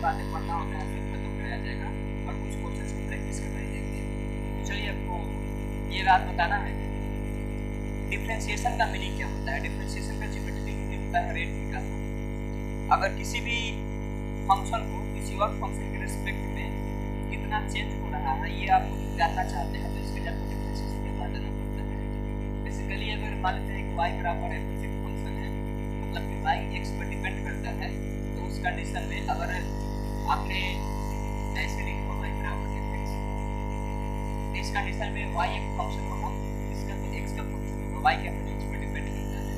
बातें पढ़ना होता है सब खत्म कराया जाएगा और कुछ क्वेश्चन की प्रैक्टिस करवाई जाएगी। तो चलिए आपको ये बात बताना है डिफरेंशिएशन का मीनिंग क्या होता है। डिफरेंशिएशन का ज्योमेट्रिक मीनिंग होता है रेट निकालना। अगर किसी भी फंक्शन को किसी और फंक्शन के रिस्पेक्ट में कितना चेंज हो रहा है ये आप जानना चाहते हैं तो इसके लिए आपको डिफरेंशिएशन के बारे में जानना पड़ता है। बेसिकली अगर मान लेते हैं कि y बराबर है कुछ एक फंक्शन है, मतलब कि y x पर डिपेंड करता है, तो उस कंडीशन में अगर आपने ऐसे लिखा y बराबर है x, इस कंडीशन में y एक फंक्शन होगा, इसका तो x का फंक्शन होगा, y क्या x पर डिपेंड करता है।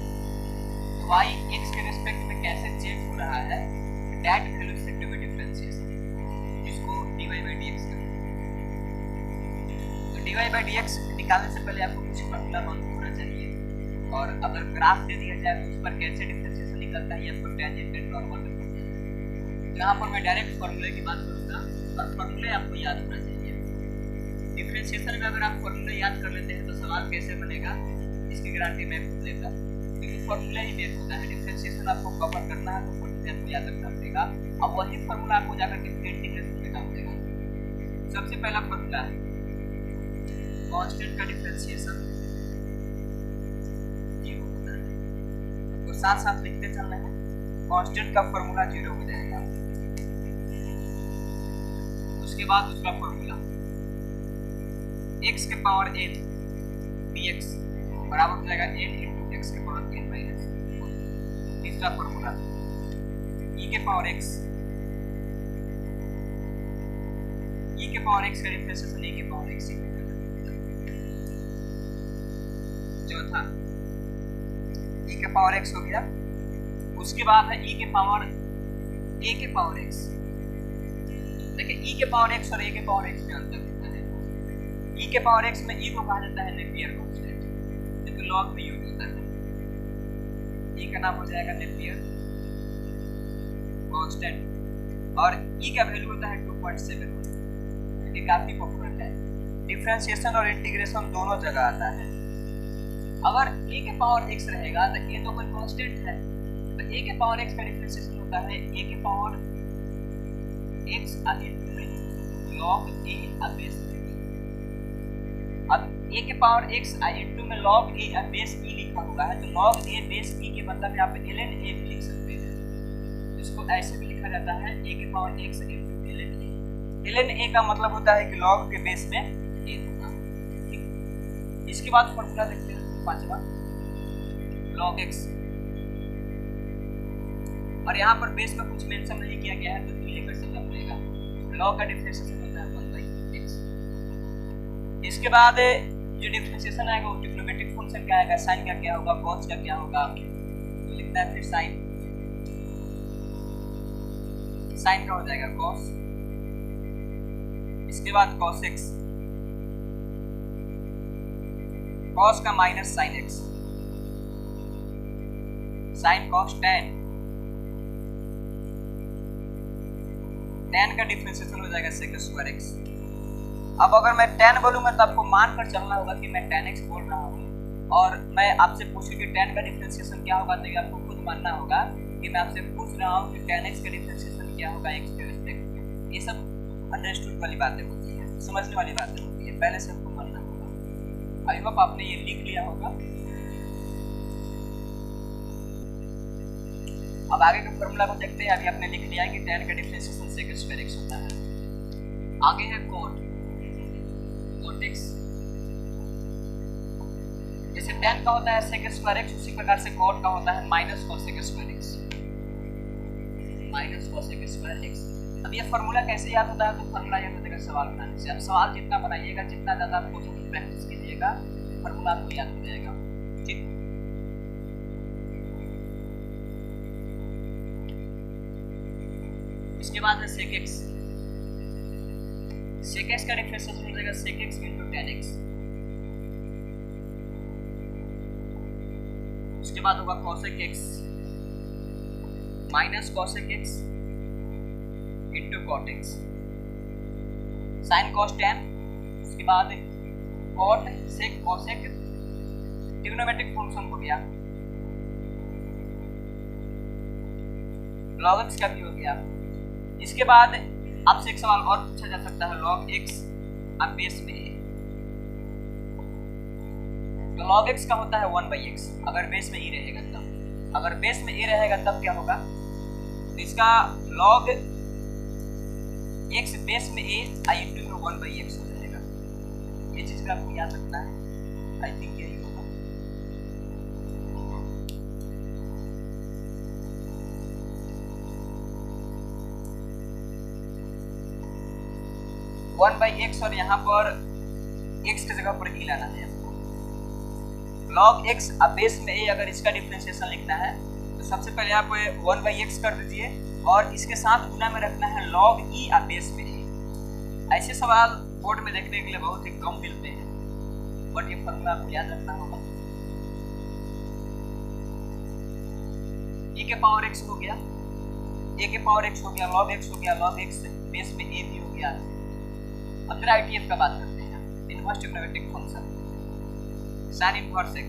तो y x के रिस्पेक्ट में कैसे चेंज हो रहा है that value is said to be differentiation, जिसको dy by dx कहते हैं। तो dy by dx निकालने से पहले आपको कुछ फॉर्मूला मालूम होना चाहिए, और अगर ग्राफ दे दिया जाए तो उस पर कैसे डिफरेंशिएशन निकलता है ये आपको टेंजेंट एंड नॉर्मल में पढ़ना है। तो यहाँ पर मैं डायरेक्ट फॉर्मूले की बात करूँगा और फॉर्मूले आपको याद होना चाहिए। डिफरेंशिएशन में अगर आप फॉर्मूले याद कर लेते हैं तो सवाल कैसे बनेगा इसकी गारंटी मैं खुद लेता हूँ, क्योंकि फॉर्मूला ही मेन होता है। डिफरेंशिएशन आपको कवर करना है तो फॉर्मूले आपको याद रखना पड़ेगा, अब वही फॉर्मूला आपको जाकर के इंटीग्रेशन में काम देगा। सबसे पहला फॉर्मूला है कांस्टेंट का डिफरेंशिएशन जीरो होता है, आपको साथ साथ लिखते चलना है। कांस्टेंट का फॉर्मूला जीरो हो जाएगा। उसके बाद दूसरा फॉर्मूला x के पावर n dx बराबर हो जाएगा n इंटू एक्स के पावर n माइनस। तीसरा फॉर्मूला e के पावर x का डिफरेंशिएशन e के पावर x। चौथा e के पावर x हो गया। उसके बाद है e के पावर a के पावर x। देखिए e के पावर x और a के पावर x में अंतर होता है। e के पावर x में e को कहा जाता है नेपियर कांस्टेंट, क्योंकि लॉग में यूज होता है। e का नाम हो जाएगा नेपियर कांस्टेंट और e का वैल्यू होता है 2.7, ये काफी पॉपुलर है। डिफरेंशिएशन और इंटीग्रेशन दोनों जगह आता है। अगर a के पावर x रहेगा तो a तो कोई कांस्टेंट है, तो a के पावर x का डिफरेंशिएशन होता है a के power x into log a base b। अब a के पावर x into में log a बेस e लिखा हुआ है, तो log a बेस e के मतलब में आप ln a भी लिख सकते हैं। इसको ऐसे भी लिखा जाता है a के power x into ln a। ln a का मतलब होता है कि log के बेस में a होगा। ठीक, इसके बाद फॉर्मूला देखते हैं पांचवा log x, और यहाँ पर बेस में कुछ मेंशन नहीं किया गया है तो e लेकर चलना पड़ेगा। log का डिफरेंशिएशन होता है 1/x। इसके बाद जो डिफरेंशिएशन आएगा वो ट्रिग्नोमेट्रिक फंक्शन का आएगा, साइन का क्या होगा, कॉस का क्या होगा, तो लिखता है फिर साइन का हो जाएगा कॉस। इसके बाद cos x, cos का minus sin x, sin cos tan, tan का डिफरेंशिएशन हो जाएगा sec स्क्वायर x। अब अगर मैं tan बोलूंगा तो आपको मान कर चलना होगा कि मैं tan x बोल रहा हूँ, और मैं आपसे पूछूं कि tan का डिफरेंशिएशन क्या होगा तो आपको खुद मानना होगा कि मैं आपसे पूछ रहा हूँ कि tan x का डिफरेंशिएशन क्या होगा x के रिस्पेक्ट में। ये सब अंडरस्टूड वाली बातें होती है, समझने वाली बातें होती है, पहले से आपको मानना होगा। आई होप आपने ये लिख लिया होगा। अब आगे के फॉर्मूला को देखते हैं। अभी आपने लिख लिया है कि tan का डिफरेंशिएशन sec स्क्वायर x होता है। आगे है cot x। जैसे tan का होता है sec स्क्वायर x, उसी प्रकार से cot का होता है minus cosec square x, minus cosec square x। अब ये फॉर्मूला कैसे याद होता है तो फॉर्मूला याद होता है सवाल बनाने से। अब सवाल जितना बनाइएगा, जितना ज्यादा आप क्वेश्चन की प्रैक्टिस कीजिएगा, फॉर्मूला आपको याद हो जाएगा। ठीक, इसके बाद है sec x। sec x का डिफरेंशिएशन हो जाएगा sec x into tan x। उसके बाद होगा cosec x minus cosec x into cot x, sin cos tan। उसके बाद cot sec cosec, trigonometric function हो गया, log x का भी हो गया, इसके बाद आपसे एक सवाल और पूछा जा सकता है, log x अब बेस में a, तो log x का होता है 1/x अगर बेस में e रहेगा तब। अगर बेस में a रहेगा तब क्या होगा, तो इसका log x बेस में a i इंटू 1/x हो जाएगा। ये चीज का आपको याद रखना है, आई थिंक यही होगा। वन बाई एक्स और यहाँ पर x की जगह पर e लाना है आपको। log x अब बेस में a अगर इसका डिफरेंशिएशन लिखना है तो सबसे पहले आप 1/x कर दीजिए और इसके साथ गुना में रखना है log e अब बेस में a। ऐसे सवाल बोर्ड में देखने के लिए बहुत ही कम मिलते हैं, बट ये फॉर्मूला आपको याद रखना होगा। e के पावर x हो गया, a के पावर x हो गया, log x हो गया, log x बेस में a भी हो गया। अब फिर ITF का बात करते हैं, inverse trigonometric function sin inverse x।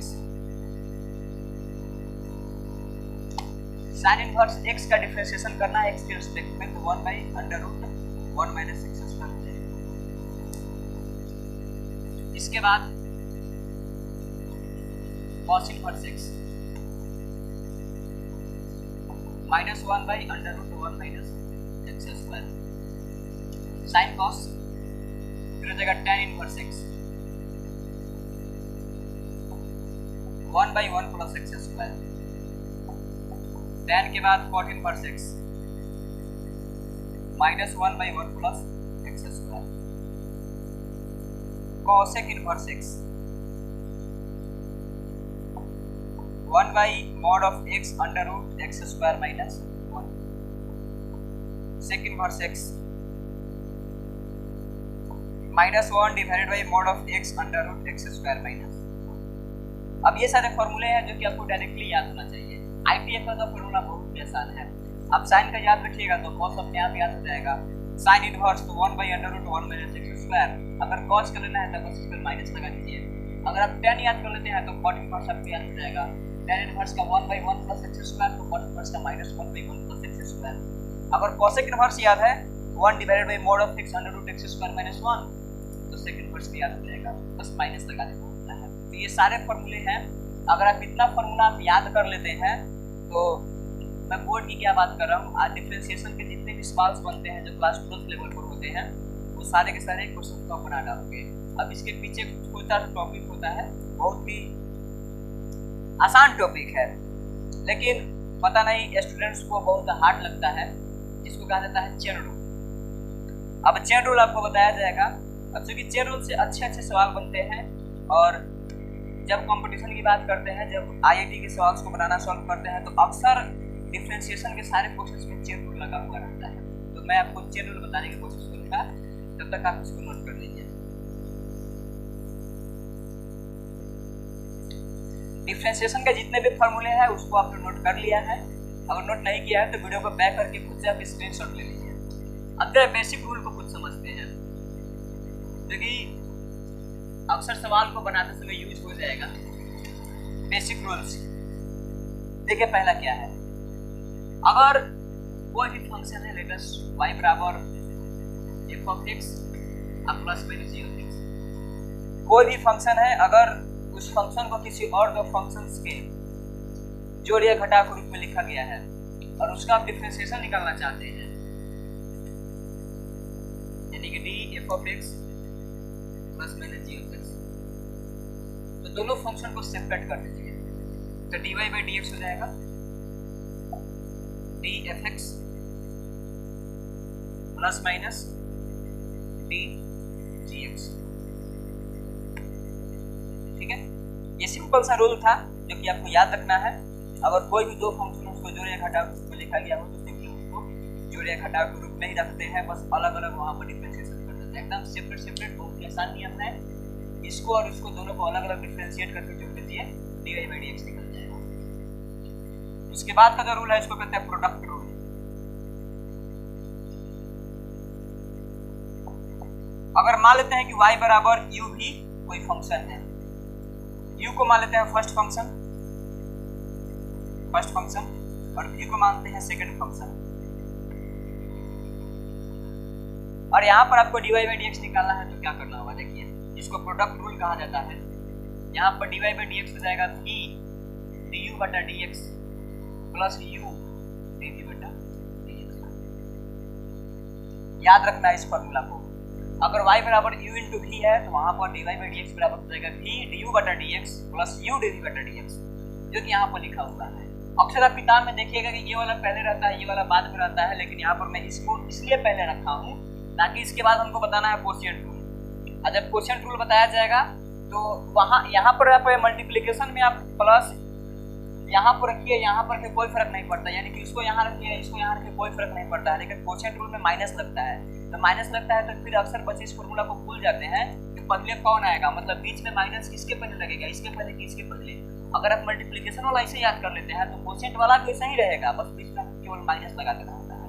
sin inverse x का डिफरेंशिएशन करना है x के रिस्पेक्ट में, तो 1/√1 माइनस x स्क्वायर हो जाएगा। इसके बाद cos inverse x -1/√1 minus x square. sin cos फिर हो जाएगा tan inverse x 1/1 plus x square. tan के बाद cot inverse x -1/1 plus x square. cosec inverse x 1/mod of x √ x square minus 1। sec inverse x -1 divided by mod of x √ x square minus. अब ये सारे फॉर्मूले हैं जो कि आपको डायरेक्टली याद होना चाहिए। ITF का फॉर्मूला बहुत ही आसान है। अब साइन का याद रखिएगा तो cos अपने आप याद हो जाएगा। साइन इनवर्स तो 1/√1 माइनस x स्क्वायर। अगर cos का लेना है तो बस इसमें माइनस लगा दीजिए। अगर आप tan याद कर लेते हैं तो cot इनवर्स आपको याद हो जाएगा। tan इनवर्स का 1/1 प्लस x स्क्वायर तो cot इनवर्स का -1/1 प्लस x स्क्वायर। अगर cosec इनवर्स याद है 1 divided by mod of x √ x square minus 1 तो sec इनवर्स भी याद हो जाएगा, बस माइनस लगा देना होता है। तो ये सारे फॉर्मूले हैं। अगर आप इतना फॉर्मूला आप याद कर लेते हैं तो मैं बोर्ड की क्या बात कर रहा हूँ, आज डिफरेंशिएशन के जितने भी सवाल्स बनते हैं जो क्लास 12 लेवल पर होते हैं वो सारे के सारे क्वेश्चन को बना डालोगे। अब इसके पीछे कुछ होता है टॉपिक होता है, बहुत ही आसान टॉपिक है, लेकिन पता नहीं स्टूडेंट्स को बहुत हार्ड लगता है। इसको कहा जाता है चेन रूल। अब चेन रूल आपको बताया जाएगा। अब चूंकि चेन रूल से अच्छे सवाल बनते हैं और जब कंपटीशन की बात करते हैं, जब IIT के सवाल को बनाना सॉल्व करते हैं तो अक्सर डिफरेंशिएशन के सारे क्वेश्चंस में चेन रूल लगा हुआ रहता है। तो मैं आपको चेन रूल बताने की कोशिश करूंगा, तब तक आप इसको नोट कर लीजिए। डिफरेंशिएशन के जितने भी फॉर्मूले हैं उसको आपने नोट कर लिया है। अगर नोट नहीं किया है तो वीडियो को बैक करके खुद से आप स्क्रीनशॉट ले लीजिए। अब बेसिक रूल को खुद समझते हैं, क्योंकि अक्सर सवाल को बनाते समय यूज हो जाएगा। बेसिक रूल्स देखिए, पहला क्या है, अगर कोई भी फंक्शन है लेटस y बराबर f(x) अब plus minus g of x, कोई भी फंक्शन है, अगर उस फंक्शन को किसी और दो फंक्शंस के जोड़ या घटाव के रूप में लिखा गया है और उसका आप डिफरेंशिएशन निकालना चाहते हैं, यानी कि df(x) plus minus g of x, तो दोनों फंक्शन को सेपरेट कर दीजिए। तो dy/dx हो जाएगा df(x) प्लस माइनस dgx। ठीक है, ये सिंपल सा रूल था जो कि आपको याद रखना है। अगर कोई भी दो फंक्शन उसको जोड़ या घटाव के रूप में लिखा गया हो तो सिंपली उसको जोड़ या घटाव के रूप में ही रखते हैं, बस अलग अलग वहाँ पर डिफरेंशिएशन कर देते हैं। एकदम सेपरेट बहुत ही आसान नियम है। इसको और इसको दोनों को अलग अलग डिफरेंशिएट करके जोड़ दीजिए, dy/dx निकल जाएगा। उसके बाद का जो रूल है इसको कहते हैं प्रोडक्ट रूल। अगर मान लेते हैं कि y बराबर u भी कोई फंक्शन है, u को मान लेते हैं फर्स्ट फंक्शन और v को मानते हैं सेकंड फंक्शन। और यहाँ पर आपको dy बाई dx निकालना है तो क्या करना होगा, देखिए इसको प्रोडक्ट रूल कहा जाता है। यहाँ पर dy बाई dx हो जाएगा v du बटा dx प्लस u dv बटा dx। याद रखना है इस फॉर्मूला को। अगर y बराबर u इंटू v है तो वहाँ पर dy बाई dx बराबर हो जाएगा v du बटा dx प्लस u dv बटा dx, जो कि यहाँ पर लिखा हुआ है। अक्सर आप किताब में देखिएगा कि ये वाला पहले रहता है, ये वाला बाद में रहता है, लेकिन यहाँ पर मैं इसको इसलिए पहले रखा हूँ ताकि इसके बाद हमको बताना है कोशिएंट रूल। और जब कोशिएंट रूल बताया जाएगा तो वहाँ यहाँ पर आप मल्टीप्लिकेशन में आप प्लस यहाँ पर रखिए, यहाँ पर के कोई फर्क नहीं पड़ता, यानी कि इसको यहाँ रखिए इसको यहाँ रखिए कोई फर्क नहीं पड़ता है। लेकिन कोशिएंट रूल में माइनस लगता है, तो माइनस लगता है तो फिर अक्सर बच्चे इस फॉर्मूला को भूल जाते हैं कि पहले कौन आएगा, मतलब बीच में माइनस किसके पहले लगेगा, इसके पहले कि इसके पहले। अगर आप मल्टीप्लिकेशन वाला ऐसे याद कर लेते हैं तो कोशिएंट वाला भी ऐसा ही रहेगा, बस बीच में केवल माइनस लगा देना होता है।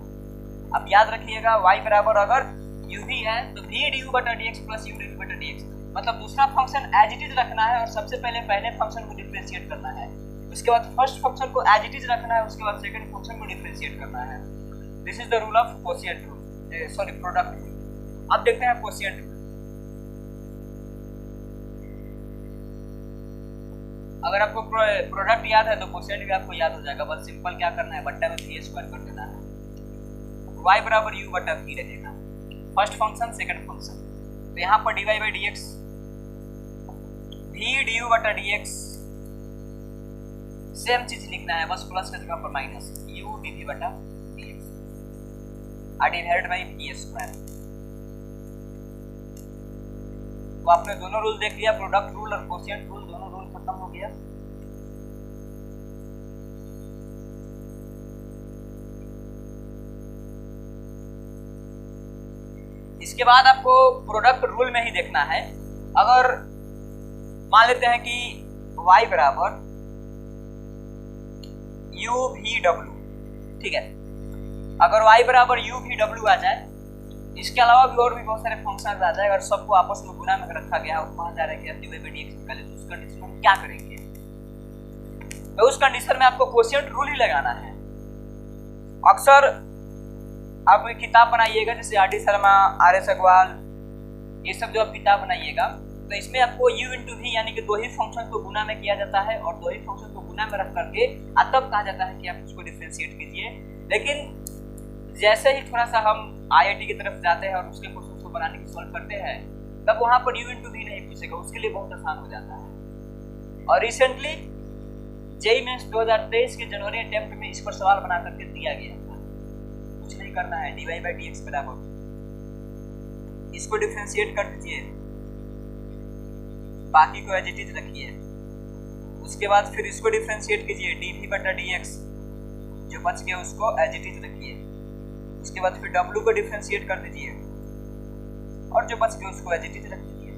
अब याद रखिएगा y बराबर अगर u भी है तो v du बटा dx प्लस u dv बटा dx, मतलब दूसरा फंक्शन एज इट इज रखना है और सबसे पहले पहले फंक्शन को डिफरेंशिएट करना है, उसके बाद फर्स्ट फंक्शन को एज इट इज रखना है, उसके बाद सेकंड फंक्शन को डिफरेंशिएट करना है। This is the rule of quotient rule, sorry product rule. अब देखते हैं कोशिएंट रूल। अगर आपको प्रोडक्ट याद है तो कोशिएंट भी आपको याद हो जाएगा, बस सिंपल क्या करना है, बट्टा में v स्क्वायर कर देना है। y बराबर u बटा v रहेगा, फर्स्ट फंक्शन सेकंड फंक्शन। तो यहाँ पर dy by dx v du बटा dx सेम चीज लिखना है, बस प्लस की जगह पर माइनस u dv बटा dx divided by v square. तो आपने दोनों रूल देख लिया, प्रोडक्ट रूल और कोशिएंट रूल, दोनों रूल खत्म हो गया। इसके बाद आपको प्रोडक्ट रूल में ही देखना है। अगर मान लेते हैं कि y बराबर u v w, ठीक है, अगर y बराबर u v w आ जाए, इसके अलावा भी और भी बहुत सारे फंक्शन आ जाए, अगर सबको आपस में गुणा में रखा गया और कहा जा रहा है कि आप dy बाई dx निकालें, तो उस कंडीशन में हम क्या करेंगे? तो उस कंडीशन में आपको कोशिएंट रूल ही लगाना है। अक्सर आप किताब बनाइएगा जैसे R D Sharma, R S Agarwal, ये सब जो आप किताब बनाइएगा तो इसमें आपको u इंटू वी यानी कि दो ही फंक्शन को गुना में किया जाता है और दो ही फंक्शन को गुना में रख करके तब कहा जाता है कि आप उसको डिफरेंशिएट कीजिए। लेकिन जैसे ही थोड़ा सा हम IIT की तरफ जाते हैं और उसके क्वेश्चन को बनाने की सॉल्व करते हैं तब वहाँ पर u इंटू वी नहीं पूछेगा, उसके लिए बहुत आसान हो जाता है। और रिसेंटली जेईई मेंस 2023 के जनवरी अटेम्प्ट में इस पर सवाल बना करके दिया गया था। कुछ नहीं करना है, dy बाई dx बराबर इसको डिफरेंशिएट कर दीजिए, बाकी को एज इट इज रखिए, उसके बाद फिर इसको डिफरेंशिएट कीजिए dv बटा dx, जो बच गया उसको एज इट इज रखिए, उसके बाद फिर w को डिफरेंशिएट कर दीजिए और जो बच गया उसको एज इट इज रख दीजिए।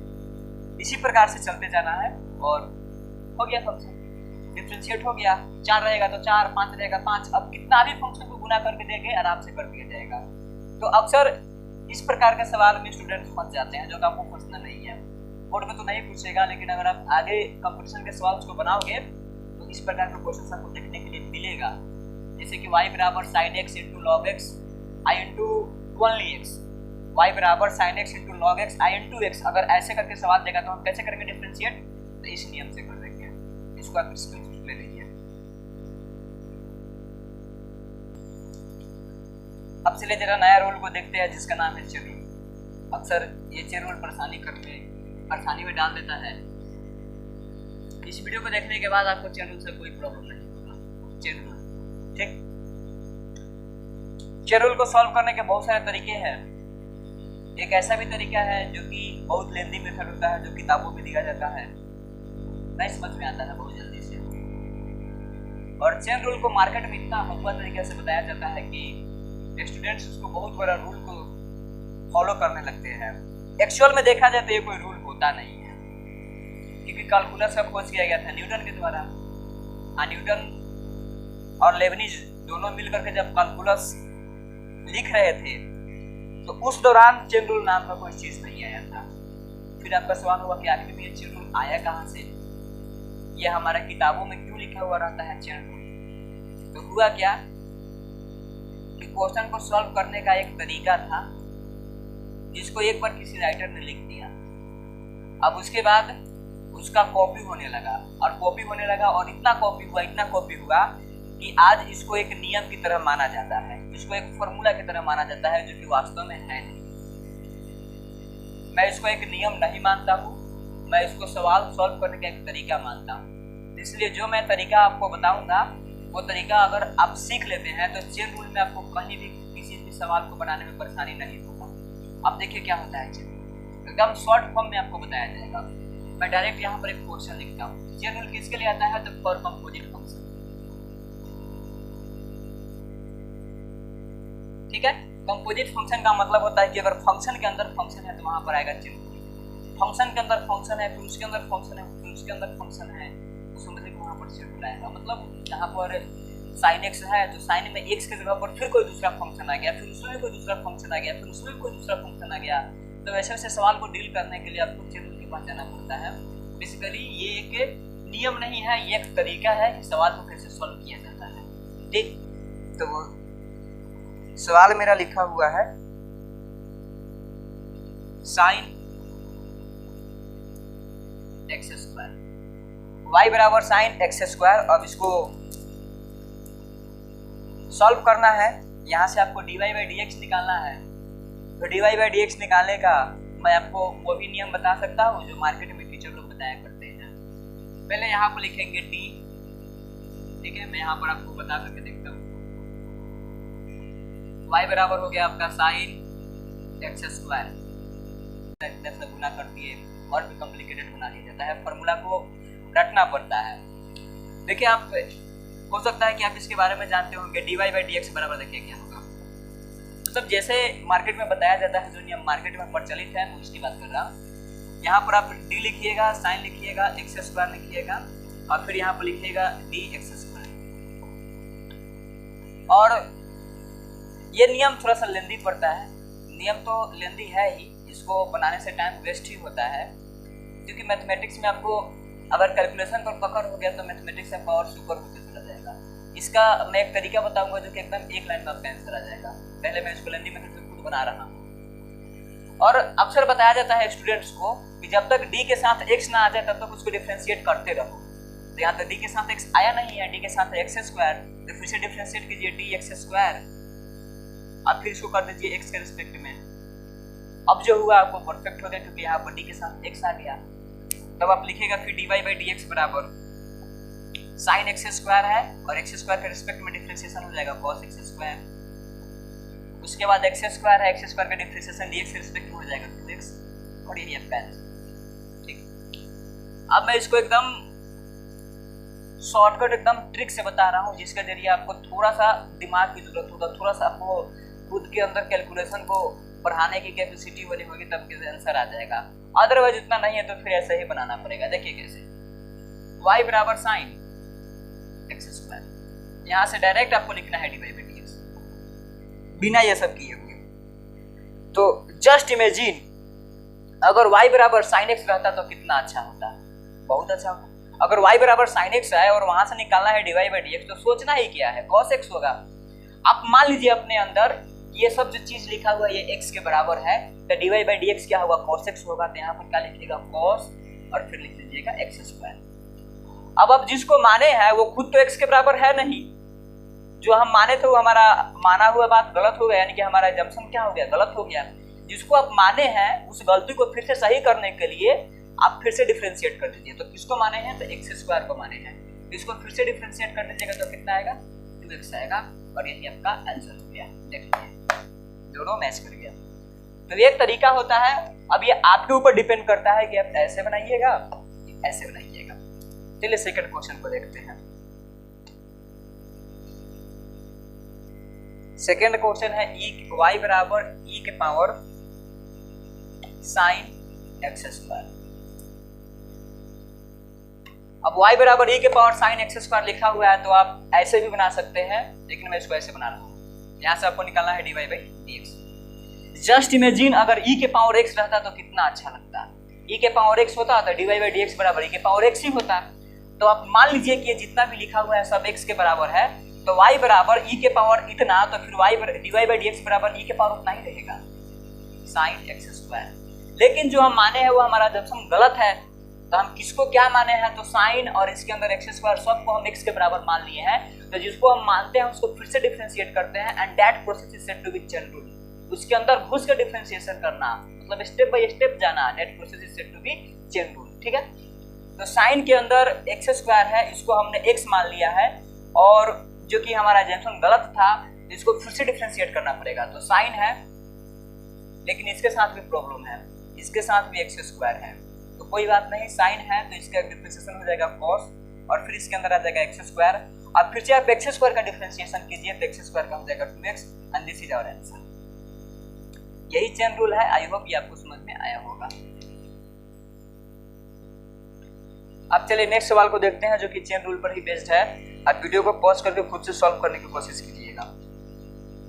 इसी प्रकार से चलते जाना है और हो गया फंक्शन डिफरेंशिएट हो गया। 4 रहेगा तो 4, 5 रहेगा 5, अब कितना भी फंक्शन को गुना करके देंगे आराम से कर दिया जाएगा। तो अक्सर इस प्रकार के सवाल में स्टूडेंट्स फंस जाते हैं जो कि आपको फंसना नहीं है। बोर्ड में तो नहीं पूछेगा, लेकिन अगर आप आगे कंपटीशन के सवाल को बनाओगे तो इस प्रकार का क्वेश्चन आपको देखने के लिए मिलेगा। जैसे कि y बराबर sine x into log x i into only x, y बराबर sine x into log x i into x, अगर ऐसे करके सवाल देगा तो हम कैसे करेंगे डिफरेंशिएट? तो इस नियम से कर देंगे। इसको आप स्क्रीनशॉट ले लीजिए। अब चलिए जरा नया रूल को देखते हैं जिसका नाम है चेन रूल। अक्सर ये चेन रूल परेशानी में डाल देता है। इस वीडियो को देखने के बाद आपको चेन रूल से कोई प्रॉब्लम नहीं होगा। चेन रूल, ठीक, चेन रूल को सॉल्व करने के बहुत सारे तरीके हैं। एक ऐसा भी तरीका है जो कि बहुत लेंदी मेथड होता है, जो किताबों में दिया जाता है, नहीं समझ में आता है बहुत जल्दी से। और चेन रूल को मार्केट में इतना हल्का तरीके से बताया जाता है कि स्टूडेंट्स उसको बहुत बड़ा रूल को फॉलो करने लगते हैं। एक्चुअल में देखा जाए तो ये कोई रूल होता नहीं है, क्योंकि कैलकुलस का खोज किया गया था न्यूटन के द्वारा। न्यूटन और लेबनिज दोनों मिलकर के जब कैलकुलस लिख रहे थे तो उस दौरान चेन रूल नाम का कोई चीज नहीं आया था। फिर आपका सवाल होगा कि आखिर में ये चेन रूल आया कहाँ से, ये हमारा किताबों में क्यों लिखा हुआ रहता है चेन रूल? तो हुआ क्या कि क्वेश्चन को सॉल्व करने का एक तरीका था जिसको एक बार किसी राइटर ने लिख दिया, अब उसके बाद उसका कॉपी होने लगा और इतना कॉपी हुआ कि आज इसको एक नियम की तरह माना जाता है, इसको एक फॉर्मूला की तरह माना जाता है, जो कि वास्तव में है नहीं। मैं इसको एक नियम नहीं मानता हूँ, मैं इसको सवाल सॉल्व करने का एक तरीका मानता हूँ। इसलिए जो मैं तरीका आपको बताऊंगा वो तरीका अगर आप सीख लेते हैं तो चेन रूल में आपको कहीं भी किसी भी सवाल को बनाने में परेशानी नहीं होगा। अब देखिए क्या होता है, चेन एकदम शॉर्ट फॉर्म में आपको बताया जाएगा। मैं डायरेक्ट यहाँ पर एक क्वेश्चन लिखता हूँ। चेन रूल किसके लिए आता है? तो फॉर कंपोजिट फंक्शन, ठीक है। कंपोजिट फंक्शन का मतलब होता है कि अगर फंक्शन के अंदर फंक्शन है तो वहां पर आएगा चेन रूल। फंक्शन के अंदर फंक्शन है, फिर उसके अंदर फंक्शन है, फिर उसके अंदर फंक्शन है, तो समझिए कि वहां पर चेन रूल आएगा। मतलब यहाँ पर sin x है तो sin में x के जगह पर फिर कोई दूसरा फंक्शन आ गया, फिर उसमें कोई दूसरा फंक्शन आ गया, फिर उसमें कोई दूसरा फंक्शन आ गया। तो वैसे वैसे सवाल को डील करने के लिए आपको चेन रूल के पास जाना पड़ता है। बेसिकली ये एक नियम नहीं है, ये एक तरीका है कि सवाल को कैसे सॉल्व किया जाता है, ठीक। तो वो सवाल मेरा लिखा हुआ है sin x स्क्वायर, y बराबर sin x स्क्वायर। अब इसको सॉल्व करना है, यहाँ से आपको dy बाई dx निकालना है। तो dy बाई dx निकालने का मैं आपको वो भी नियम बता सकता हूँ जो मार्केट में टीचर लोग बताया करते हैं। पहले यहाँ पर लिखेंगे d, ठीक है। मैं यहाँ पर आपको बता करके देखता हूँ। y बराबर हो गया आपका sin x स्क्वायर, गुना कर दिए और भी कॉम्प्लिकेटेड बना दिया जाता है, फॉर्मूला को रटना पड़ता है। देखिए आप हो सकता है कि आप इसके बारे में जानते होंगे, dy बाई dx बराबर देखिए क्या होगा। मतलब जैसे मार्केट में बताया जाता है, जो नियम मार्केट में प्रचलित है, मैं उसकी बात कर रहा हूँ। यहाँ पर आप d लिखिएगा, sin लिखिएगा, x स्क्वायर लिखिएगा और फिर यहाँ पर लिखिएगा dx स्क्वायर। और ये नियम थोड़ा सा लेंदी पड़ता है, नियम तो लेंदी है ही, इसको बनाने से टाइम वेस्ट ही होता है, क्योंकि मैथमेटिक्स में आपको अगर कैलकुलेशन पर पकड़ हो गया तो मैथमेटिक्स का पावर सुपर होते चला जाएगा। इसका मैं एक तरीका बताऊंगा जो कि एकदम एक लाइन में आपका आंसर आ जाएगा। पहले मैं इसको लेंदी मेथड से खुद बना रहा हूँ। और अक्सर बताया जाता है स्टूडेंट्स को कि जब तक d के साथ x ना आ जाए तब तक उसको डिफरेंशिएट करते रहो। तो यहाँ तक d के साथ x आया नहीं है, d के साथ x स्क्वायर, तो फिर से डिफरेंशिएट कीजिए dx स्क्वायर, अब फिर इसको कर दीजिए x के रिस्पेक्ट में। अब जो हुआ आपको परफेक्ट हो गया, क्योंकि यहाँ पर d के साथ x आ गया। तब आप लिखिएगा फिर dy बाई dx बराबर sin x स्क्वायर है और x स्क्वायर के रिस्पेक्ट में डिफरेंशिएशन हो जाएगा cos x स्क्वायर। उसके बाद x स्क्वायर है, x स्क्वायर का डिफरेंशिएशन dx के रिस्पेक्ट में हो जाएगा 2x और ये आपका आंसर, ठीक। अब मैं इसको एकदम शॉर्टकट एकदम ट्रिक से बता रहा हूँ, जिसके जरिए आपको थोड़ा सा दिमाग की जरूरत होगा, थोड़ा सा आपको खुद के अंदर कैलकुलेशन को बढ़ाने की कैपेसिटी बनी होगी, तब के आंसर आ जाएगा। अदरवाइज इतना नहीं है तो फिर ऐसे ही बनाना पड़ेगा। देखिए कैसे, y बराबर sin x स्क्वायर, यहाँ से डायरेक्ट आपको लिखना है dy बाई dx बिना ये सब किए हुए। तो जस्ट इमेजिन अगर y बराबर sin x रहता तो कितना अच्छा होता, बहुत अच्छा होता। अगर y बराबर sin x है और वहां से निकालना है dy बाई dx, तो सोचना ही क्या है, cos x होगा। आप मान लीजिए अपने अंदर ये सब जो चीज लिखा हुआ है ये x के बराबर है, तो dy बाई dx क्या होगा, cos x होगा। तो यहाँ पर क्या लिखिएगा, cos और फिर लिख लीजिएगा x स्क्वायर। अब जिसको माने हैं वो खुद तो x के बराबर है नहीं, जो हम माने थे वो हमारा माना हुआ बात गलत हो गया, यानी कि हमारा जंक्शन क्या हो गया, गलत हो गया। जिसको आप माने हैं उस गलती को फिर से सही करने के लिए आप फिर से डिफरेंशिएट कर दीजिए। तो किसको माने हैं, तो x स्क्वायर को माने हैं, इसको फिर से डिफरेंशिएट कर दीजिएगा तो कितना आएगा, 2x आएगा और यही आपका आंसर हो गया। देख लीजिए दोनों मैच कर गया। तो ये एक तरीका होता है। अब ये आपके ऊपर डिपेंड करता है कि आप ऐसे बनाइएगा ऐसे बनाइएगा। चलिए सेकंड क्वेश्चन को देखते हैं। सेकंड क्वेश्चन है y बराबर e के पावर sin x स्क्वायर। अब y बराबर e के पावर sin x स्क्वायर लिखा हुआ है तो आप ऐसे भी बना सकते हैं, लेकिन मैं इसको ऐसे बना रहा हूँ। यहाँ से आपको निकालना है dy by dx। Just imagine अगर e के पावर x रहता तो कितना अच्छा लगता। e के पावर x होता तो dy बाई dx बराबर e के पावर x ही होता। तो आप मान लीजिए कि ये जितना भी लिखा हुआ है सब x के बराबर है, तो y बराबर e के पावर इतना, तो फिर dy बाई dx बराबर e के पावर उतना ही रहेगा। Sine x square. लेकिन जो हम माने हैं वो हमारा जंक्शन गलत है, तो हम किसको क्या माने हैं, तो साइन और इसके अंदर एक्स स्क्वायर सबको हम एक्स के बराबर मान लिए हैं। तो जिसको हम मानते हैं उसको फिर से डिफरेंशिएट करते हैं, and that process is said to be chain rule. उसके अंदर घुस के डिफरेंशिएशन करना, मतलब स्टेप बाय स्टेप जाना, that process is said to be chain rule. ठीक है, तो साइन के अंदर एक्स स्क्वायर है, इसको हमने एक्स मान लिया है, और जो कि हमारा जंक्शन गलत था इसको फिर से डिफरेंशिएट करना पड़ेगा। तो साइन है, लेकिन इसके साथ भी प्रॉब्लम है, इसके साथ भी एक्स स्क्वायर है, तो कोई बात नहीं, साइन है तो इसका डिफरेंशिएशन हो जाएगा कॉस, और फिर इसके अंदर आ जाएगा एक्स स्क्वायर। अब फिर से आप एक्स स्क्वायर का डिफरेंशिएशन कीजिए तो एक्स स्क्वायर का हो जाएगा 2x, and this is our answer. यही चेन रूल है। आई होप ये आपको समझ में आया होगा। अब चलिए नेक्स्ट सवाल को देखते हैं, जो कि चेन रूल पर ही बेस्ड है। आप वीडियो को पॉज करके खुद से सॉल्व करने की कोशिश कीजिएगा।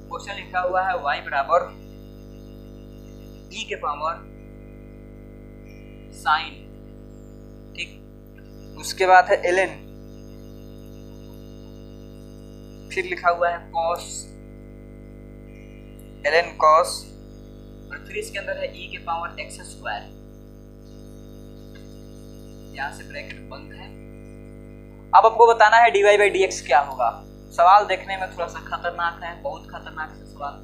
क्वेश्चन लिखा हुआ है y बराबर e के पावर साइन, ठीक, उसके बाद है ln, फिर लिखा हुआ है cos, ln cos, और फिर इसके अंदर है e के पावर x स्क्वायर। यहाँ से ब्रैकेट बंद है। अब आपको बताना है dy by dx क्या होगा। सवाल देखने में थोड़ा सा खतरनाक है, बहुत खतरनाक है सवाल।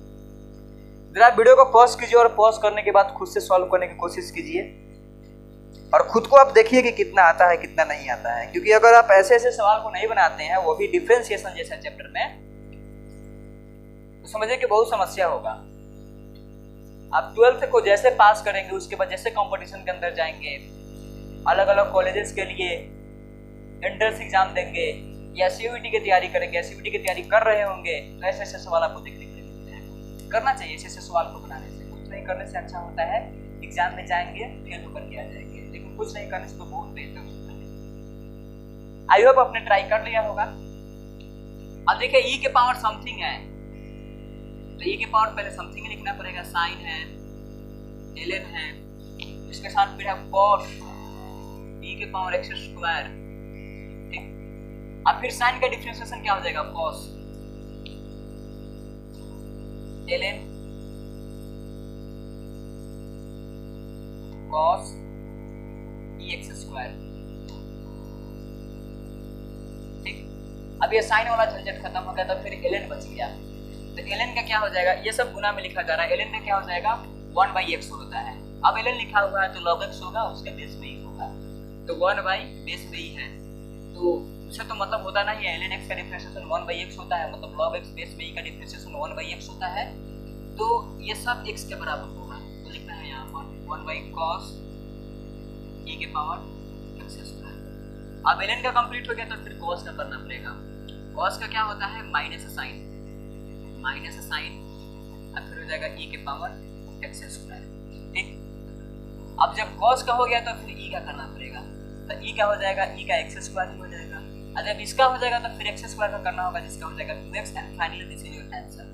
जरा वीडियो को पॉज कीजिए और पॉज करने के बाद खुद से सॉल्व करने की कोशिश कीजिए, और खुद को आप देखिए कि कितना आता है कितना नहीं आता है, क्योंकि अगर आप ऐसे ऐसे सवाल को नहीं बनाते हैं, वो भी डिफरेंशिएशन जैसा चैप्टर में, तो समझिए कि बहुत समस्या होगा। आप 12th को जैसे पास करेंगे, उसके बाद जैसे कंपटीशन के अंदर जाएंगे, अलग अलग कॉलेजेस के लिए एंट्रेंस एग्जाम देंगे या सीयूईटी की तैयारी करेंगे, सीयूईटी की तैयारी कर रहे होंगे, तो ऐसे ऐसे सवाल आपको देखने के लिए मिलते हैं। करना चाहिए ऐसे ऐसे सवाल को बनाने से, कुछ नहीं करने से अच्छा होता है एग्जाम में जाएंगे फेल होकर के आ जाएंगे, लेकिन कुछ नहीं करने से तो बहुत बेहतर होता है। आई होप आपने ट्राई कर लिया होगा। अब देखिए ई के पावर समथिंग है, तो ई के पावर पहले समथिंग लिखना पड़ेगा, साइन है, ln है, इसके साथ फिर है cos e के पावर x स्क्वायर, ठीक। अब फिर साइन का डिफरेंशिएशन क्या हो जाएगा, cos ln cos ex square, ठीक। अब ये साइन वाला झंझट खत्म हो गया, तो फिर ln बच गया। तो ln का क्या हो जाएगा, ये सब गुना में लिखा जा रहा है, ln में क्या हो जाएगा 1/x होता है। अब ln लिखा हुआ है तो log x होगा, उसके बेस में ही होगा, तो 1 बेस में ही है, तो उसे तो मतलब होता नहीं है, ln x का डिफरेंशिएशन 1/x होता है, मतलब log x बेस में ही का डिफरेंशिएशन 1/x होता है, तो ये सब x के बराबर होगा। तो लिखना है यहाँ पर 1/cos e के पावर x स्क्वायर। अब ln का कंप्लीट हो गया, तो फिर cos का करना पड़ेगा। cos का क्या होता है, माइनस साइन, अब फिर हो जाएगा e के पावर x स्क्वायर, ठीक। अब जब cos का हो गया तो फिर e का करना पड़ेगा, तो e का हो जाएगा, e का x स्क्वायर ही हो जाएगा। और जब इसका हो जाएगा तो फिर x स्क्वायर का करना होगा, जिसका हो जाएगा 2x, and finally this is your answer.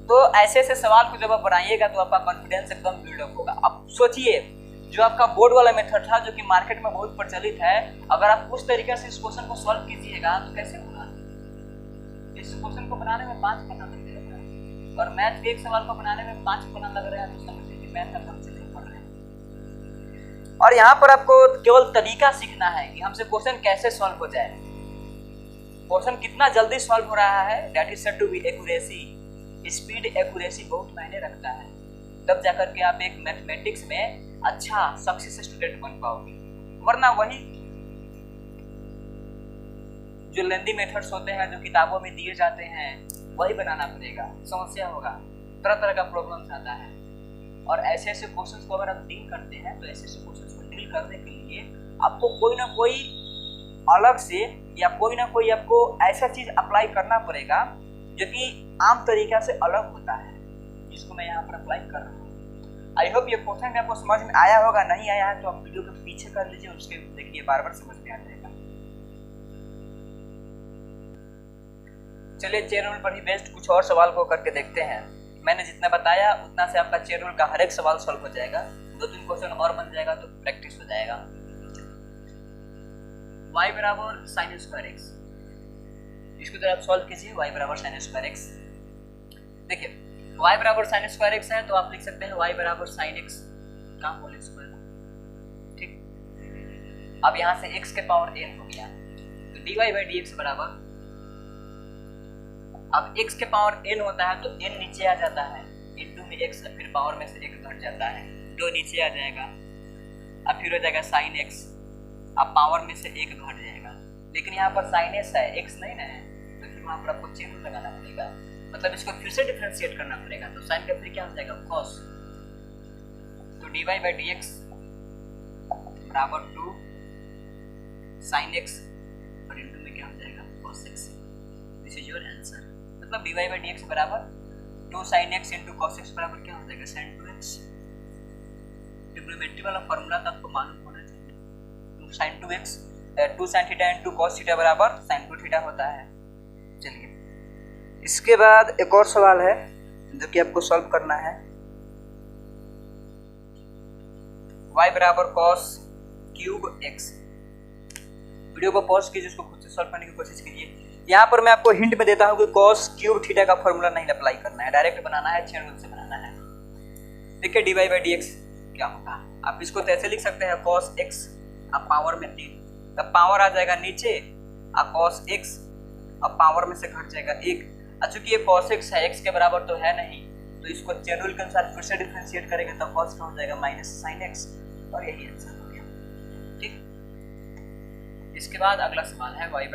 तो ऐसे ऐसे सवाल को जब आप बनाइएगा तो आपका कॉन्फिडेंस एकदम बिल्डअप होगा। अब सोचिए, जो आपका बोर्ड वाला मेथड था, जो कि मार्केट में बहुत प्रचलित है, अगर आप उस तरीके से इस क्वेश्चन को सॉल्व कीजिएगा तो कैसे होगा। इस क्वेश्चन को बनाने में 5 पन्ना लग जाएगा, और मैथ के एक सवाल को बनाने में 5 पन्ना लग रहा है, तो समझिए कि मैथ आप हमसे नहीं पढ़ रहे हैं। और यहाँ पर आपको केवल तरीका सीखना है कि हमसे क्वेश्चन कैसे सॉल्व हो जाए, क्वेश्चन कितना जल्दी सॉल्व हो रहा है, that is said to be accuracy. Speed accuracy बहुत मायने रखता है, तब जाकर के आप एक मैथमेटिक्स में अच्छा सक्सेस स्टूडेंट बन पाओगे, वरना वही जो लेंदी मेथड्स होते हैं, जो किताबों में दिए जाते हैं, वही बनाना पड़ेगा, समस्या होगा, तरह तरह का प्रॉब्लम्स आता है। और ऐसे ऐसे क्वेश्चंस को अगर आप डील करते हैं, तो ऐसे ऐसे क्वेश्चंस को डील करने के लिए आपको कोई ना कोई अलग से या कोई ना कोई आपको ऐसा चीज अप्लाई करना पड़ेगा जो कि आम तरीका से अलग होता है, जिसको मैं यहाँ पर अप्लाई कर रहा हूँ। आई होप ये क्वेश्चन आपको समझ में आया होगा, नहीं आया है तो आप वीडियो के पीछे कर लीजिए, उसके देखिए बार बार समझ में आ जाएगा। चलिए चेन रूल पर ही बेस्ड कुछ और सवाल को करके देखते हैं। मैंने जितना बताया उतना से आपका चेन रूल का हर एक सवाल सॉल्व हो जाएगा, 2-3 क्वेश्चन और बन जाएगा तो प्रैक्टिस हो जाएगा। y बराबर साइन स्क्वायर एक्स, इसको जरा आप सॉल्व कीजिए। y बराबर साइन स्क्वायर एक्स, देखिए y बराबर साइन स्क्वायर एक्स है तो आप लिख सकते हैं y बराबर साइन एक्स का होल स्क्वायर। ठीक, अब यहाँ से x के पावर n हो गया तो dy बाई डी एक्स बराबर, अब x के पावर n होता है तो n नीचे आ जाता है, इनटू में x फिर पावर में से एक घट जाता है, दो नीचे आ जाएगा, अब फिर हो जाएगा साइन x, अब पावर में से एक घट जाएगा, लेकिन यहाँ पर साइन s है x नहीं ना है तो फिर वहाँ पर आपको चेन लगाना पड़ेगा, मतलब इसको फिर से डिफरेंशिएट करना पड़ेगा, तो साइन का फिर क्या हो जाएगा cos, तो dy बाई डी एक्स बराबर 2 साइन x और इनटू में क्या हो जाएगा cos x। This is your answer, मतलब dy बाई डी एक्स बराबर 2 sine x into cos x बराबर क्या हो जाएगा sin 2x। ट्रिग्नोमेट्री वाला फॉर्मूला तो आपको मालूम होना चाहिए, sin 2x 2 sin theta into cos theta बराबर sin 2 थीटा होता है। चलिए इसके बाद एक और सवाल है जो कि आपको सॉल्व करना है, y बराबर cos क्यूब x। वीडियो को पॉज कीजिए, उसको खुद से सॉल्व करने की कोशिश कीजिए। यहाँ पर मैं आपको हिंट में देता हूँ कि cos क्यूब थीटा का फॉर्मूला नहीं अप्लाई करना है, डायरेक्ट बनाना है, चेन रूल से बनाना है। देखिए dy बाई डी एक्स क्या होगा, आप इसको तो ऐसे लिख सकते हैं cos x अब पावर में 3, तब पावर आ जाएगा नीचे, अब cos x अब पावर में से घट जाएगा 1, चूंकि ये cos x है x के बराबर तो है नहीं, तो इसको चेन रूल के अनुसार फिर से डिफरेंशिएट करेंगे तो cos का हो जाएगा माइनस sin x, और यही आंसर हो गया। ठीक, इसके बाद अगला सवाल है y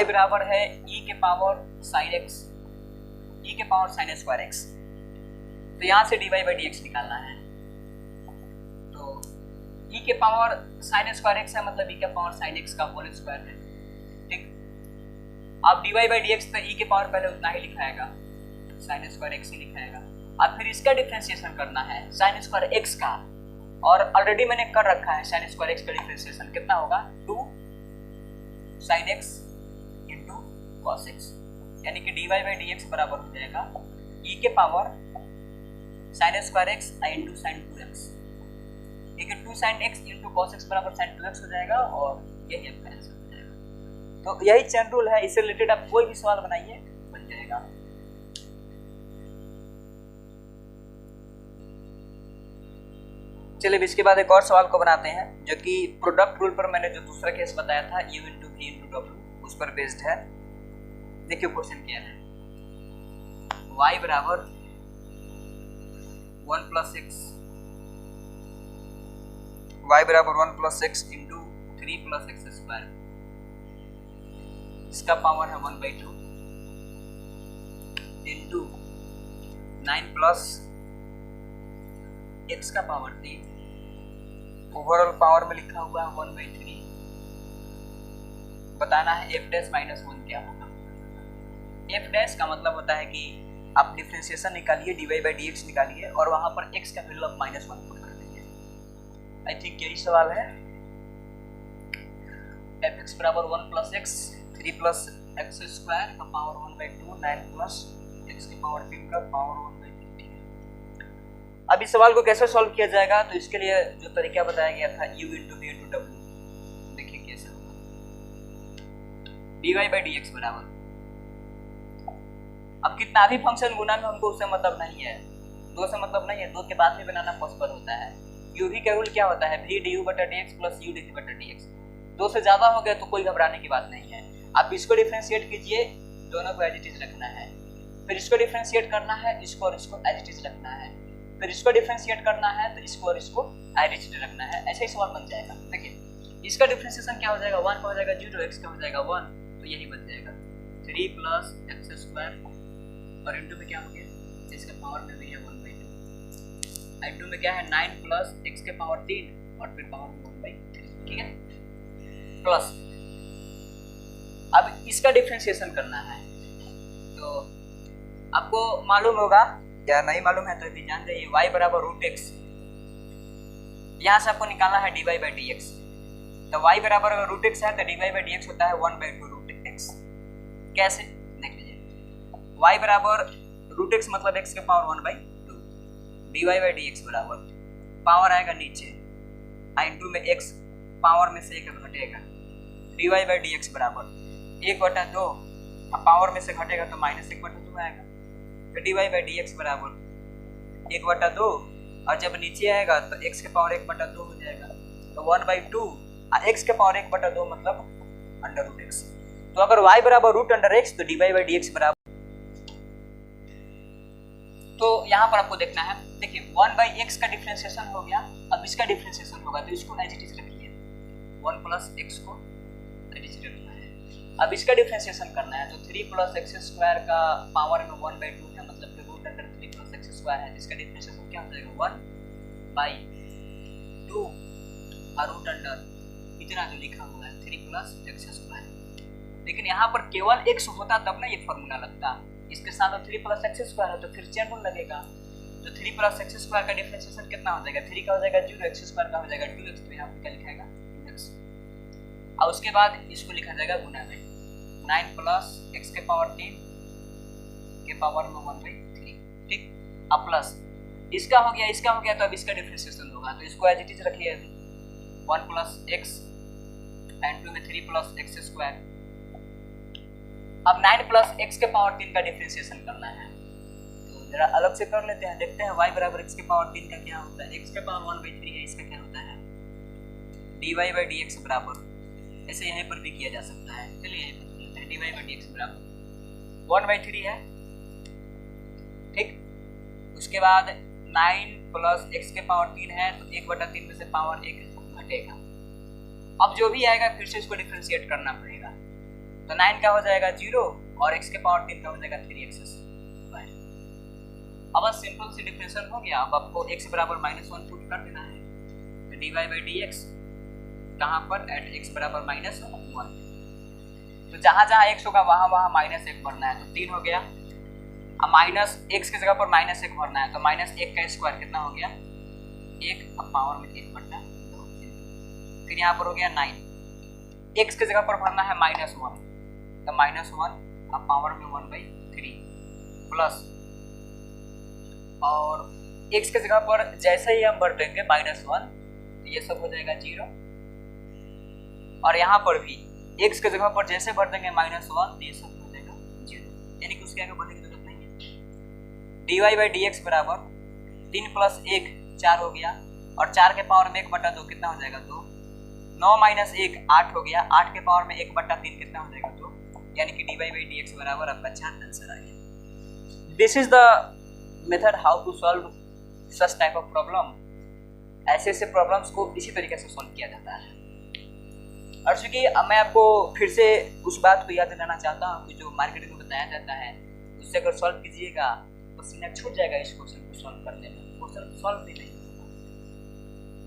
बराबर है e के पावर sin x, e के पावर sin स्क्वायर x, तो यहाँ से dy बाई डी एक्स निकालना है, तो e के पावर sin स्क्वायर x है मतलब e के पावर sin x का होल स्क्वायर है। ठीक, अब dy बाई डी एक्स तो e के पावर पहले उतना ही लिखाएगा, sin स्क्वायर x ही लिखाएगा, अब फिर इसका डिफरेंशिएशन करना है sin स्क्वायर x का, और ऑलरेडी मैंने कर रखा है sin स्क्वायर x का डिफरेंशिएशन कितना होगा 2 sin x into cos x, यानी कि dy बाई डी एक्स बराबर हो जाएगा e के power sin square x into sin 2x, ठीक है 2 sin x into cos x बराबर sin 2x हो जाएगा, और यही आपका आंसर हो जाएगा। तो यही चेन रूल है, इससे रिलेटेड आप कोई भी सवाल बनाइए बन जाएगा। चलिए इसके बाद एक और सवाल को बनाते हैं जो कि प्रोडक्ट रूल पर मैंने जो दूसरा केस बताया था u into v into w उस पर बेस्ड है। देखिए क्वेश्चन क्या है, y बराबर 1 प्लस एक्स, y बराबर 1 plus x into 3 plus x square, इसका पावर है 1 बाई 2 इंटू 9 प्लस एक्स का पावर 3, ओवरऑल पावर में लिखा हुआ है 1 बाई 3। बताना है f डैश माइनस 1 क्या होगा। f डैश का मतलब होता है कि आप डिफरेंशिएशन निकालिए, dy बाई डी एक्स निकालिए और वहां पर x का वैल्यू आप -1 पुट कर दीजिए। आई थिंक यही सवाल है। fx बराबर 1 plus x 3 plus x square का पावर 1 बाई 2 9 प्लस एक्स के पावर 3 का पावर 1 बाई 3। अब इस सवाल को कैसे सॉल्व किया जाएगा, तो इसके लिए जो तरीका बताया गया था u into v into w, देखिए कैसे होगा। dy बाई डी एक्स बराबर, अब कितना भी फंक्शन गुना में हमको उससे मतलब नहीं है, दो से मतलब नहीं है, दो के बाद भी बनाना पॉसिबल होता है। u v का रूल क्या होता है, v du बटा dx प्लस u dv बटा dx, दो से ज्यादा हो गया तो कोई घबराने की बात नहीं है। आप इसको डिफरेंशिएट कीजिए, दोनों को एज इट इज रखना है, फिर इसको डिफरेंशिएट करना है, इसको और इसको एज इट इज रखना है, फिर इसको डिफरेंशिएट करना है तो इसको और इसको एज इट इज रखना है, ऐसा ही सवाल बन जाएगा। देखिए इसका डिफरेंशिएशन क्या हो जाएगा, 1 का हो जाएगा 0, x का हो जाएगा 1, तो यही बन जाएगा 3 प्लस एक्स स्क्वायर और इंटू में क्या हो गया, इसके पावर में भी है 1 बाई 2, इंटू में क्या है 9 प्लस एक्स के पावर 3 और फिर पावर में 1 बाई 3, ठीक है, प्लस अब इसका डिफरेंशिएशन करना है। तो आपको मालूम होगा या नहीं मालूम है तो भी जान जाइए, y बराबर रूट एक्स, यहाँ से आपको निकालना है dy बाई डी एक्स, तो y बराबर अगर रूट एक्स है तो dy बाई डी एक्स होता है 1 बाई 2 रूट एक्स। कैसे, देख लीजिए, y बराबर रूट एक्स मतलब x के power 1 by 2, dy by d x बराबर पावर आएगा नीचे, इंटू में x पावर में से एक घटेगा, dy बाई डी एक्स बराबर 1/2 अब पावर में से घटेगा तो -1/2 आएगा। तो dy/dx बराबर 1/2, और जब नीचे आएगा तो x के पावर 1/2 हो जाएगा। तो 1/2 और x के पावर 1/2 मतलब √x। तो अगर y बराबर √x तो dy/dx बराबर, तो यहाँ पर आपको देखना है, देखिए 1/x का डिफरेंशिएशन हो गया, अब इसका डिफरेंशिएशन होगा तो इसको एज इट इज रखिए, 1 + x को एज इट इज रखना है। अब इसका डिफरेंशिएशन करना है तो 3 + x² का पावर में 1/2 है, मतलब कि √3 + x² है, इसका डिफरेंशिएशन क्या हो जाएगा 1/2 और √, इतना जो लिखा हुआ है 3 + x²। लेकिन यहाँ पर केवल x होता तब ना ये फॉर्मूला लगता, इसके साथ 3 + x² है तो फिर चेन रूल लगेगा। तो 3 + x² का डिफरेंशिएशन कितना हो जाएगा, 3 का हो जाएगा 0, x² का हो जाएगा 2x, तो यहाँ पर क्या लिखाएगा 2x। और उसके बाद इसको लिखा जाएगा गुना में 9 + x के पावर 3 के पावर में 1/3, ठीक। अब प्लस इसका हो गया, इसका हो गया, तो अब इसका डिफरेंशिएशन होगा, तो इसको एज इट इज रखिए 1 + x एंड 2 में 3 + x²। अब 9 + x के पावर 3 का डिफरेंशिएशन करना है, तो जरा अलग से कर लेते हैं, देखते हैं y बराबर x के पावर 3 का क्या होता है। x के पावर 1/3 है, इसका क्या होता है dy/dx बराबर, ऐसे यहाँ पर भी किया जा सकता है, चलिए यहाँ पर लेते हैं dy/dx बराबर 1/3 है, ठीक। उसके बाद 9 + x के पावर 3 है तो 1/3 में से पावर 1 घटेगा। अब जो भी आएगा फिर से इसको डिफरेंशिएट करना पड़ेगा, तो 9 का हो जाएगा 0 और x के पावर 3 का हो जाएगा 3x²। अब सिंपल से डिफरेंशिएशन हो गया। अब आपको x बराबर -1 पुट कर देना है, तो dy/dx कहाँ पर एट x बराबर -1, तो जहाँ जहाँ x होगा वहाँ वहाँ -1 भरना है, तो 3 हो गया। अब -x की जगह पर -1 भरना है, तो -1 का स्क्वायर कितना हो गया 1, अब पावर में 1/2, फिर यहाँ पर हो गया 9, x की जगह पर भरना है -1, तो -1 अब पावर में 1/3 प्लस, और x की जगह पर जैसे ही हम भर देंगे -1 तो ये सब हो जाएगा 0, और यहाँ पर भी x की जगह पर जैसे भर देंगे -1 तो ये सब हो जाएगा 0, यानी कि उसके आगे भरने की जरूरत नहीं है। dy/dx बराबर 3 + 1 4 हो गया, और 4 के पावर में 1/2 कितना हो जाएगा 2, 9 - 1 8 हो गया, 8 के पावर में 1/3 कितना हो जाएगा 2, यानी कि dy/dx बराबर आपका 4 आंसर आ गया। This is the method how to solve such type of problem. ऐसे ऐसे प्रॉब्लम्स को इसी तरीके से सॉल्व किया जाता है। और चूंकि मैं आपको फिर से उस बात को याद दिलाना चाहता हूँ कि जो मार्केट में बताया जाता है उससे अगर सॉल्व कीजिएगा तो सीना छूट जाएगा इस क्वेश्चन को सॉल्व करने में, क्वेश्चन सॉल्व भी नहीं होगा।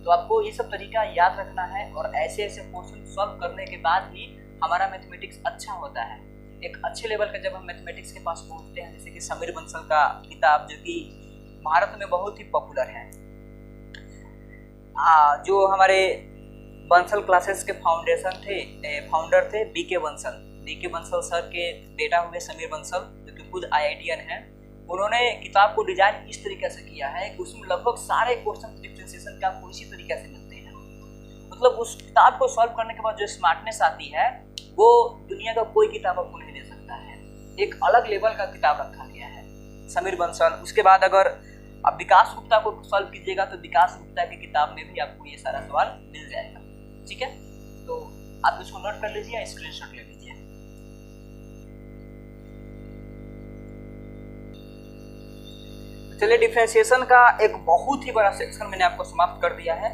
तो आपको ये सब तरीका याद रखना है, और ऐसे ऐसे क्वेश्चन सॉल्व करने के बाद ही हमारा मैथमेटिक्स अच्छा होता है। एक अच्छे लेवल का जब हम मैथमेटिक्स के पास पहुंचते हैं, जैसे कि समीर बंसल का किताब जो कि भारत में बहुत ही पॉपुलर है, जो हमारे बंसल क्लासेस के फाउंडर थे बीके बंसल सर के बेटा हुए समीर बंसल, जो कि खुद IITian है। उन्होंने किताब को डिजाइन इस तरीके से किया है कि उसमें लगभग सारे क्वेश्चन डिफरेंशिएशन के आपको इसी तरीके से मिलते हैं। मतलब उस किताब को सॉल्व करने के बाद जो स्मार्टनेस आती है वो दुनिया का कोई किताब आपको नहीं दे सकता है। एक अलग लेवल का किताब रखा गया है समीर बंसल। उसके बाद अगर आप विकास गुप्ता को सॉल्व कीजिएगा तो विकास गुप्ता की किताब में भी आपको ये सारा सवाल मिल जाएगा, ठीक है। तो आप इसको नोट कर लीजिए, स्क्रीनशॉट ले लीजिए। चलिए, डिफरेंशिएशन का एक बहुत ही बड़ा सेक्शन मैंने आपको समाप्त कर दिया है।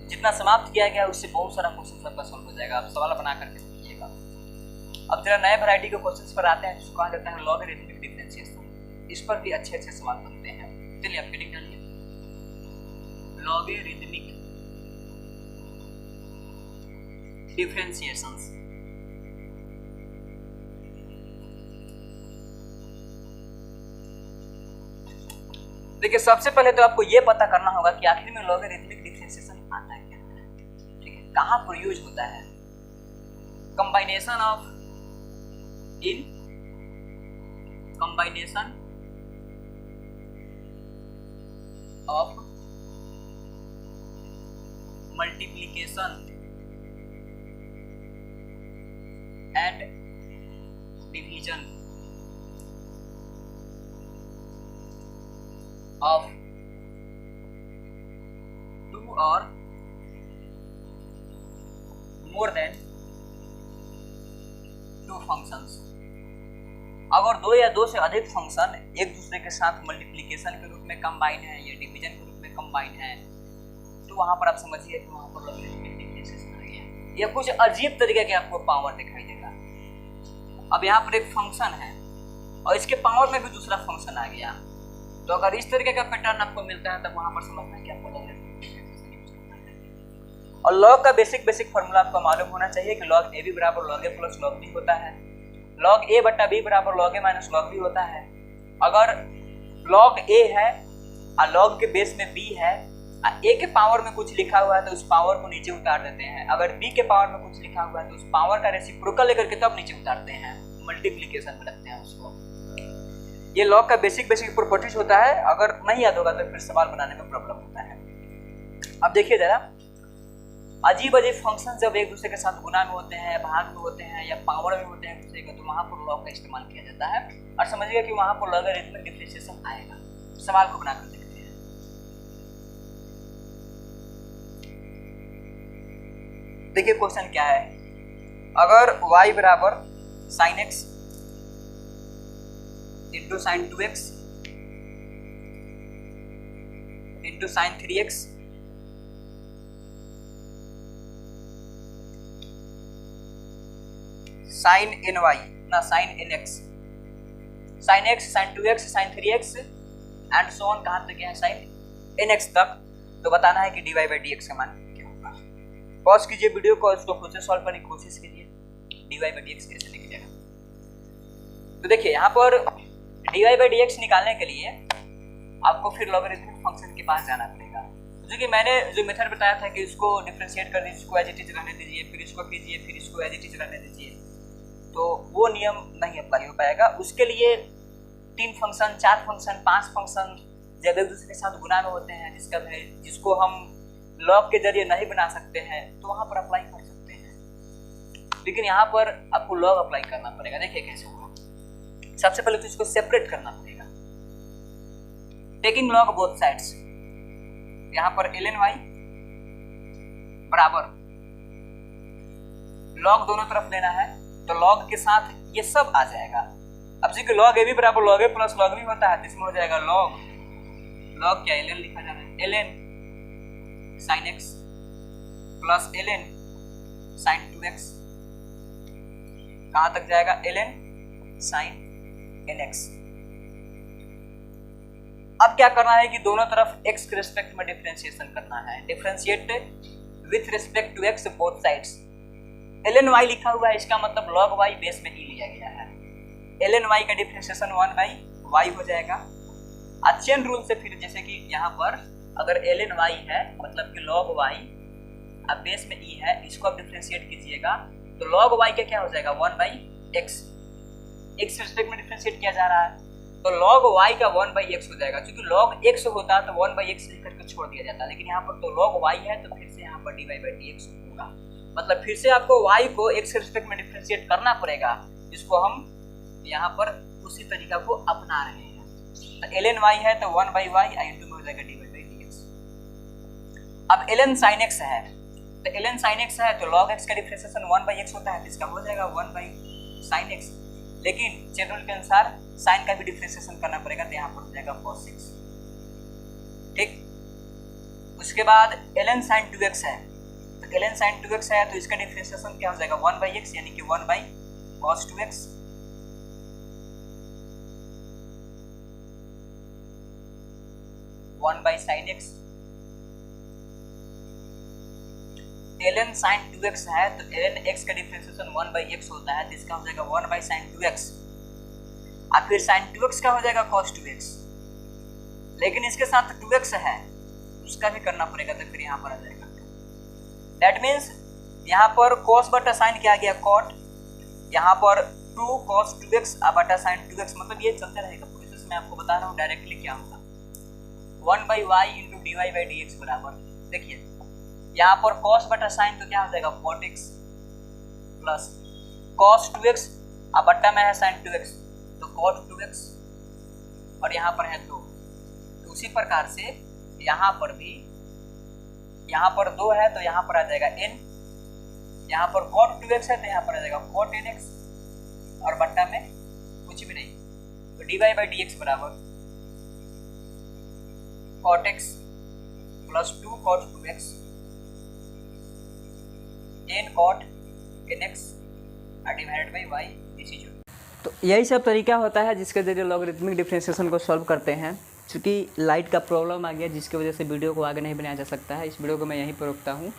जितना समाप्त किया गया उससे बहुत सारा क्वेश्चन आपका सॉल्व हो जाएगा। आप सवाल बना करके देखिएगा। अब जरा नए वैरायटी के क्वेश्चंस पर आते हैं, जिसको कहा जाता है लॉगरिथमिक डिफरेंशिएशन। इस पर भी अच्छे अच्छे सवाल बनते हैं। चलिए आप हेडिंग डालिए, लॉगरिथमिक डिफरेंशिएशंस। देखिए, सबसे पहले तो आपको ये पता करना होगा कि आखिर में लॉगरिथमिक डिफरेंशिएशन आता क्या है, ठीक है, कहाँ पर यूज होता है। combination of multiplication and division of two और मोर देन टू फंक्शंस। अगर दो या दो से अधिक फंक्शन एक दूसरे के साथ मल्टीप्लिकेशन के रूप में कंबाइन है या डिवीजन के रूप में कंबाइन है तो वहां पर आप समझिए कि वहां पर लॉगरिथमिक डिफरेंशिएशन आ गया। यह कुछ अजीब तरीके के आपको पावर दिखाई देगा। अब यहाँ पर एक फंक्शन है और इसके पावर में भी दूसरा फंक्शन आ गया, तो अगर इस तरीके का पैटर्न आपको मिलता है तब वहां पर समझना है कि आपको लॉगरिथमिक डिफरेंशिएशन यूज करना है। और लॉग का बेसिक फार्मूला आपको मालूम होना चाहिए कि लॉग ए बी बराबर लॉग ए प्लस लॉग बी होता है, लॉग ए बट्टा बी बराबर लॉग ए माइनस लॉग बी होता है। अगर लॉग ए है और लॉग के बेस में बी है, ए के पावर में कुछ लिखा हुआ है तो उस पावर को नीचे उतार देते हैं। अगर बी के पावर में कुछ लिखा हुआ है तो उस पावर का रेसिप्रोकल लेकर के तब नीचे उतारते हैं, मल्टीप्लिकेशन में रखते हैं उसको। ये लॉग का बेसिक प्रॉपर्टीज होता है। अगर नहीं याद होगा तो फिर सवाल बनाने में प्रॉब्लम होता है। अब देखिए जरा, अजीब फंक्शन जब एक दूसरे के साथ गुना में होते हैं, भाग में होते हैं या पावर में होते हैं दूसरे के, तो वहां पर लॉग का इस्तेमाल किया जाता है। और समझिएगा कि वहां पर लॉगरिथमिक डिफरेंशिएशन आएगा। सवाल को बनाकर देखते हैं। देखिए क्वेश्चन क्या है, अगर y बराबर sin x into sin 2x into sin 3x sin ny ना sin nx, sin x, sin 2x, sin 3x and so on, कहां तक है sin nx तक, तो बताना है कि dy by dx का मान क्या होगा। पॉज कीजिए वीडियो को, इसको खुद से सॉल्व करने की कोशिश कीजिए dy by dx कैसे निकलेगा। तो देखिए यहाँ पर dy by dx निकालने के लिए आपको फिर लॉगरिथमिक फंक्शन के पास जाना पड़ेगा। जो कि मैंने जो मेथड बताया था कि इसको डिफरेंशिएट कर दीजिए, इसको एज इट इज रहने दीजिए, फिर इसको कीजिए, फिर इसको एज इट इज रहने दीजिए, तो वो नियम नहीं अप्लाई हो पाएगा। उसके लिए 3 फंक्शन, 4 फंक्शन, 5 फंक्शन जब एक दूसरे के साथ गुना में होते हैं जिसको हम लॉग के जरिए नहीं बना सकते हैं तो वहां पर अप्लाई कर सकते हैं। लेकिन यहाँ पर आपको लॉग अप्लाई करना पड़ेगा। देखिए कैसे होगा। सबसे पहले तो इसको सेपरेट करना पड़ेगा, टेकिंग लॉग बोथ साइड्स। यहाँ पर ln y बराबर लॉग दोनों तरफ लेना है तो लॉग के साथ ये सब आ जाएगा। अब जी लॉग ए भी बराबर लॉग ए प्लस लॉग बी होता है, इसमें हो जाएगा लॉग क्या ln लिखा जा रहा है, ln sin x plus ln sin 2x, कहां तक जाएगा ln sin nx। अब क्या करना है कि दोनों तरफ x के रिस्पेक्ट में डिफरेंशिएशन करना है, differentiate with respect to x both sides. ln y लिखा हुआ है, इसका मतलब log y बेस में ही लिया गया है। ln y का डिफरेंशिएशन 1 by y हो जाएगा। चेन रूल से फिर जैसे कि यहाँ पर अगर ln y है मतलब कि log y अब बेस में e है, इसको आप डिफरेंशिएट कीजिएगा तो log y का क्या हो जाएगा 1 by x, x के रिस्पेक्ट में डिफरेंशिएट किया जा रहा है तो log y का 1 by x हो जाएगा। क्योंकि log x होता तो 1 by x लिख करके छोड़ दिया जाता, लेकिन यहाँ पर तो log y है तो फिर से यहाँ पर dy by dx होगा। मतलब फिर से आपको y को x के रिस्पेक्ट में डिफरेंशिएट करना पड़ेगा, जिसको हम यहाँ पर उसी तरीका को अपना रहे हैं। तो ln y है तो 1 by y इंटू में हो जाएगा dy by dx। अब ln sin x है तो ln sin x है तो log x का डिफरेंशिएशन 1 by x होता है तो इसका हो जाएगा 1 by sin x। लेकिन चेन रूल के अनुसार साइन का भी डिफरेंशिएशन करना पड़ेगा तो यहाँ पर हो जाएगा cos 6। ठीक, उसके बाद ln sin 2x है तो ln sin 2x है तो इसका डिफरेंशिएशन क्या हो जाएगा 1 by x यानी कि 1 by cos 2x। by sin x, ln sin 2x है तो ln x का डिफरेंशिएशन 1 by x होता है तो इसका हो जाएगा 1 by sin 2x और फिर sin 2x का हो जाएगा cos 2x। लेकिन इसके साथ 2x है उसका भी करना पड़ेगा तो फिर यहाँ पर आ जाएगा। दैट मीन्स यहाँ पर cos बटा sin क्या आ गया cot, यहाँ पर 2 cos 2x बटा sin 2x, मतलब ये चलते रहेगा प्रोसेस। मैं आपको बता रहा हूँ डायरेक्टली क्या होगा 1 by y into dy by dx बराबर, देखिए यहाँ पर cos बटा sin तो क्या हो जाएगा cot x plus cos 2x अब बट्टा में है sin 2x तो cot 2x और यहाँ पर है 2 उसी प्रकार से यहाँ पर भी, यहाँ पर 2 है तो यहाँ पर आ जाएगा n, यहाँ पर cot 2x है तो यहाँ पर आ जाएगा cot nx, और बट्टा में कुछ भी नहीं, तो dy बाई डी एक्स बराबर cot x plus 2 cot 2x n cot nx divided by y this is. तो यही सब तरीका होता है जिसके जरिए लॉगरिथमिक डिफरेंशिएशन को सॉल्व करते हैं। चूँकि लाइट का प्रॉब्लम आ गया जिसकी वजह से वीडियो को आगे नहीं बनाया जा सकता है, इस वीडियो को मैं यहीं पर रोकता हूँ।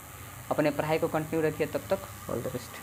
अपने पढ़ाई को कंटिन्यू रखिए, तब तक ऑल द बेस्ट।